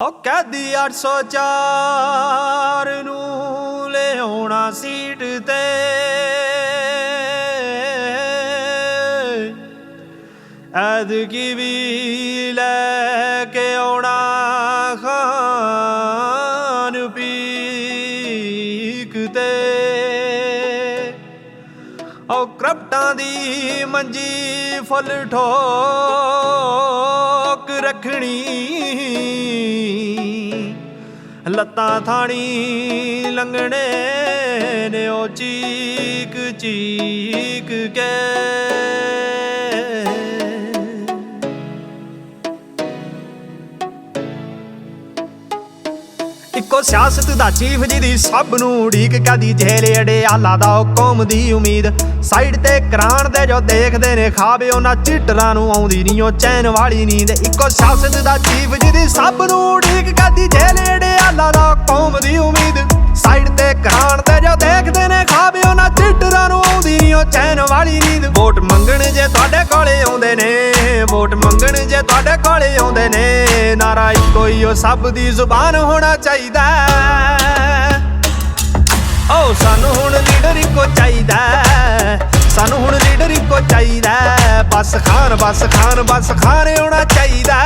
कैदी 804 ਨੂੰ ਲਿਆਉਣਾ ਸੀਟ ਤੇ ਐਤਕੀ ਵੀ ਲੈ ਕੇ ਆਉਣਾ ਖਾਨ ਪੀਕ ਤੇ ਉਹ ਕਰਪਟਾਂ ਦੀ ਮੰਜੀ ਫੁੱਲ ਠੋਕ ਰੱਖਣੀ ਲੱਤਾਂ ਥਾਣੀ ਲੰਘਣੇ ਨੇ ਉਹ ਚੀਕ ਚੀਕ ਕੇ ਇੱਕੋ ਸਿਆਸਤ ਦਾ ਚੀਫ ਜਿਹਦੀ ਸਭ ਨੂੰ ਉਡੀਕ ਕਦੀ ਜੇਲੇ ਅੜੇ ਆਲਾ ਦਾ ਉਹ ਕੌਮ ਦੀ ਉਮੀਦ ਸਾਈਡ ਤੇ ਕਰਾਣ ਦੇ ਜੋ ਦੇਖਦੇ ਨੇ ਖਾਬੇ ਉਹਨਾਂ ਚਿੱਟਰਾਂ ਨੂੰ ਆਉਂਦੀ ਨਹੀਂ ਉਹ ਚੈਨ ਵਾਲੀ ਨੀਂਦ ਇੱਕੋ ਸਿਆਸਤ ਦਾ ਚੀਫ ਜਿਹਦੀ ਸਭ ਨੂੰ ਉਡੀਕ ਕਦੀ ਜੇਲੇ ਅੜੇ ਆਲਾ ਦਾ ਕੌਮ ਦੀ ਉਮੀਦ ਸਾਈਡ ਤੇ ਕਰਾਣ ਦੇ ਜੋ ਦੇਖਦੇ ਨੇ ਖਾਬੇ ਉਹਨਾਂ ਚਿੱਟਰਾਂ ਨੂੰ ਆਉਂਦੀ ਨਹੀਂ ਉਹ ਚੈਨ ਵਾਲੀ ਨੀਂਦ ਵੋਟ ਮੰਗਣ ਜੇ ਤੁਹਾਡੇ ਕੋਲੇ ਆਉਂਦੇ ਨੇ ਵੋਟ ਮੰਗਣ ਜੇ ਤੁਹਾਡੇ ਕੋਲੇ ਆਉਂਦੇ ਨੇ ਨਾਰਾ ਇੱਕੋ ਹੀ ਉਹ ਸਭ ਦੀ ਜ਼ੁਬਾਨ ਹੋਣਾ ਚਾਹੀਦਾ ਓ ਸਾਨੂੰ ਹੁਣ ਲੀਡਰ ਇੱਕੋ ਚਾਹੀਦਾ ਸਾਨੂੰ ਹੁਣ ਲੀਡਰ ਇੱਕੋ ਚਾਹੀਦਾ ਬਸ ਖਾਨ ਬਸ ਖਾਨ ਬਸ ਖਾਨ ਆਉਣਾ ਚਾਹੀਦਾ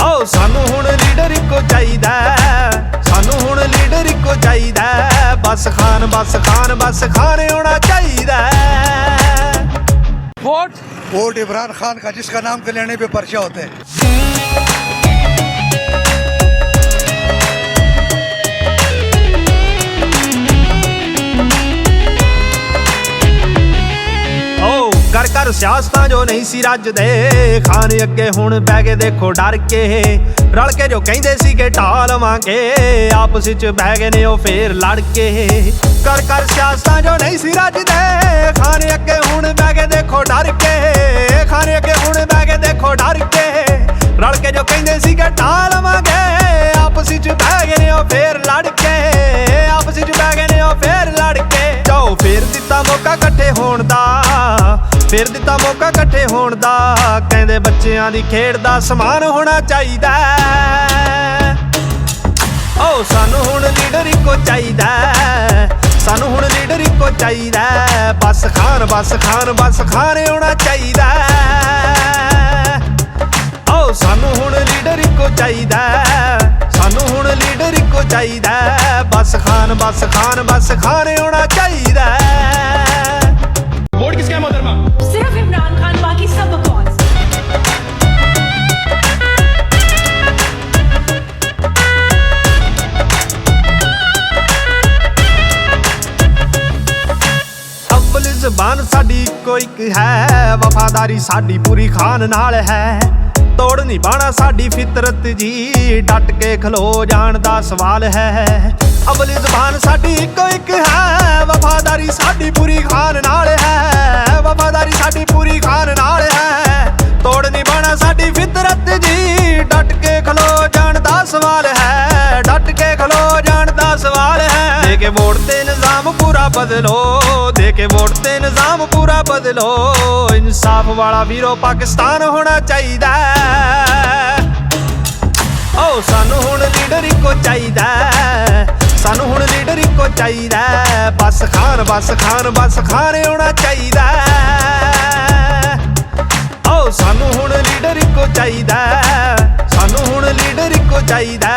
ਓ ਸਾਨੂੰ ਹੁਣ ਲੀਡਰ ਇੱਕੋ ਚਾਹੀਦਾ ਸਾਨੂੰ ਹੁਣ ਲੀਡਰ ਇੱਕੋ ਚਾਹੀਦਾ ਬਸ ਖਾਨ ਬਸ ਖਾਨ ਬਸ ਖਾਨ ਆਉਣਾ ਚਾਹੀਦਾ वोट इमरान खान का जिसका नाम के लेने पे पर्चा होते हैं। कर कर सियासतां जो नहीं सी रजदे खान अगे हुण बह के देखो डर के रल के जो कहिंदे सी कि ढा लवांगे आपस च बह गए ने ओ फेर लड़ के कर कर सियासतां जो नहीं सी रजदे खान अगे हुण बह के देखो डर के खान अगे हुण बह के देखो डर के रल के जो कहिंदे सी कि ढा लवांगे आपस च बह गए ने ओ फेर लड़ के आपस च बह गए ने ओ फेर लड़ के जाओ फेर दित्ता मौका इकट्ठे होण दा ਫਿਰ ਦਿੱਤਾ ਮੌਕਾ ਇਕੱਠੇ ਹੋਣ ਦਾ ਕਹਿੰਦੇ ਬੱਚਿਆਂ ਦੀ ਖੇਡ ਦਾ ਸਮਾਨ ਹੋਣਾ ਚਾਹੀਦਾ ਓ ਸਾਨੂੰ ਹੁਣ ਲੀਡਰ ਇੱਕੋ ਚਾਹੀਦਾ ਸਾਨੂੰ ਹੁਣ ਲੀਡਰ ਇੱਕੋ ਚਾਹੀਦਾ ਬਸ ਖਾਨ ਬਸ ਖਾਨ ਬਸ ਖਾਨ ਆਉਣਾ ਚਾਹੀਦਾ ਓ ਸਾਨੂੰ ਹੁਣ ਲੀਡਰ ਇੱਕੋ ਚਾਹੀਦਾ ਸਾਨੂੰ ਹੁਣ ਲੀਡਰ ਇੱਕੋ ਚਾਹੀਦਾ ਬਸ ਖਾਨ ਬਸ ਖਾਨ ਬਸ ਖਾਨ ਆਉਣਾ ਚਾਹੀਦਾ वोट किसका है मोहतरमा? सिर्फ इमरान खान, बाकी सब बकवास। अव्वल ज़बान साडी इक्को इक है वफादारी साडी पूरी खान नाल है तोड़ नहीं बाणा साडी फितरत जी डट के खलो जान दा सवाल है अव्वल ज़बान साडी इक्को इक है वफादारी साडी पूरी खान नाल है वफादारी साडी पूरी खान नाल है तोड़ नहीं बाणा साडी फितरत जी डट के खलो जान दा सवाल है डट के खलो जान दा सवाल है दे के वोट ते निज़ाम पूरा बदलो दे के वोट ते निज़ाम पूरा बदलो इंसाफ वाला वीरो पाकिस्तान होना चाहिदा ओ सानू हुण लीडर इक्को चाहिदा सानू हुण लीडर इक्को चाहिदा बस खान बस खान बस खान आउणा चाहिदा ओ सानू हुण लीडर इक्को चाहिदा सानू हुण लीडर इक्को चाहिदा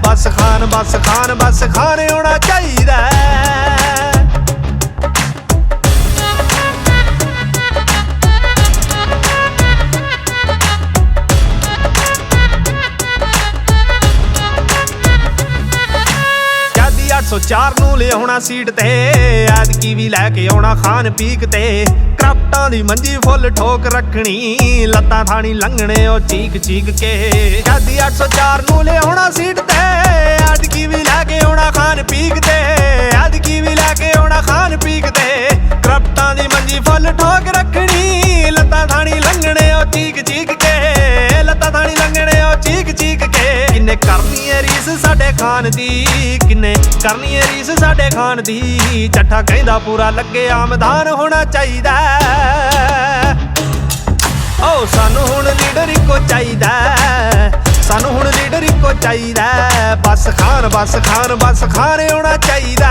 बस खान बस खान बस खान आउणा चाहिदा कैदी 804 ਨੂੰ ਲਿਆਉਣਾ ਸੀਟ ਤੇ ਐਤਕੀ ਵੀ ਲੈ ਕੇ ਆਉਣਾ ਖਾਨ ਪੀਕ ਤੇ ਕਰਪਟਾਂ ਦੀ ਮੰਜੀ ਫੁੱਲ ਠੋਕ ਰੱਖਣੀ ਲੱਤਾਂ ਥਾਣੀ ਲੰਘਣੇ ਉਹ ਚੀਕ ਚੀਕ ਕੇ कैदी 804 ਨੂੰ ਲਿਆਉਣਾ ਸੀਟ ਤੇ ਐਤਕੀ ਵੀ ਲੈ ਕੇ ਆਉਣਾ ਖਾਨ ਪੀਕ ਤੇ ਐਤਕੀ ਵੀ ਲੈ ਕੇ ਆਉਣਾ ਖਾਨ ਪੀਕ ਤੇ ਕਰਪਟਾਂ ਦੀ ਮੰਜੀ ਫੁੱਲ ਠੋਕ ਰੱਖਣੀ ਲੱਤਾਂ ਥਾਣੀ ਲੰਘਣੇ ਉਹ ਚੀਕ ਚੀਕ ਕੇ ਲੱਤਾਂ ਥਾਣੀ ਲੰਘਣੇ ਉਹ ਚੀਕ ਚੀਕ ਕੇ ਕਿੰਨੇ ਕਰਨੀ ਏ ਰੀਸ ਸਾਡੇ ਖਾਨ ਦੀ ਕਿੰਨੇ ਕਰਨੀ ਏ ਰੀਸ ਸਾਡੇ ਖਾਨ ਦੀ ਚੱਠਾ ਕਹਿੰਦਾ ਪੂਰਾ ਲੱਗੇ ਆਮਦਾਨ ਹੋਣਾ ਚਾਹੀਦਾ ਓ ਸਾਨੂੰ ਹੁਣ ਲੀਡਰ ਇੱਕੋ ਚਾਹੀਦਾ ਚਾਹੀਦਾ ਬਸ ਖਾਨ ਬਸ ਖਾਨ ਬਸ ਖਾਨ ਆਉਣਾ ਚਾਹੀਦਾ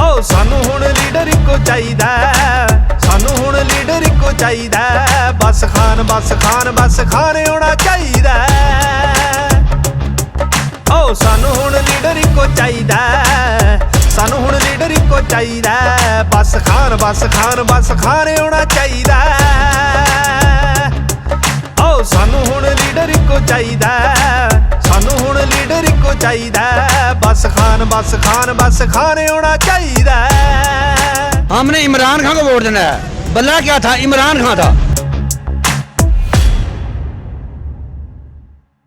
ਓ ਸਾਨੂੰ ਹੁਣ ਲੀਡਰ ਇੱਕੋ ਚਾਹੀਦਾ ਸਾਨੂੰ ਹੁਣ ਲੀਡਰ ਇੱਕੋ ਚਾਹੀਦਾ ਬਸ ਖਾਨ ਬਸ ਖਾਨ ਬਸ ਖਾਨ ਆਉਣਾ ਚਾਹੀਦਾ ਓ ਸਾਨੂੰ ਹੁਣ ਲੀਡਰ ਇੱਕੋ ਚਾਹੀਦਾ ਸਾਨੂੰ ਹੁਣ ਲੀਡਰ ਇੱਕੋ ਚਾਹੀਦਾ ਬਸ ਖਾਨ ਬਸ ਖਾਨ ਬਸ ਖਾਨ ਆਉਣਾ ਚਾਹੀਦਾ ਓ ਸਾਨੂੰ ਹੁਣ ਲੀਡਰ ਇੱਕੋ ਚਾਹੀਦਾ ਸਾਨੂੰ ਹੁਣ ਲੀਡਰ ਇੱਕੋ ਚਾਹੀਦਾ ਬਸ ਖਾਨ ਬਸ ਖਾन ਆਉਣਾ ਚਾਹੀਦਾ हमने इमरान खान को वोट देना है। बल्ला क्या था, इमरान खान था।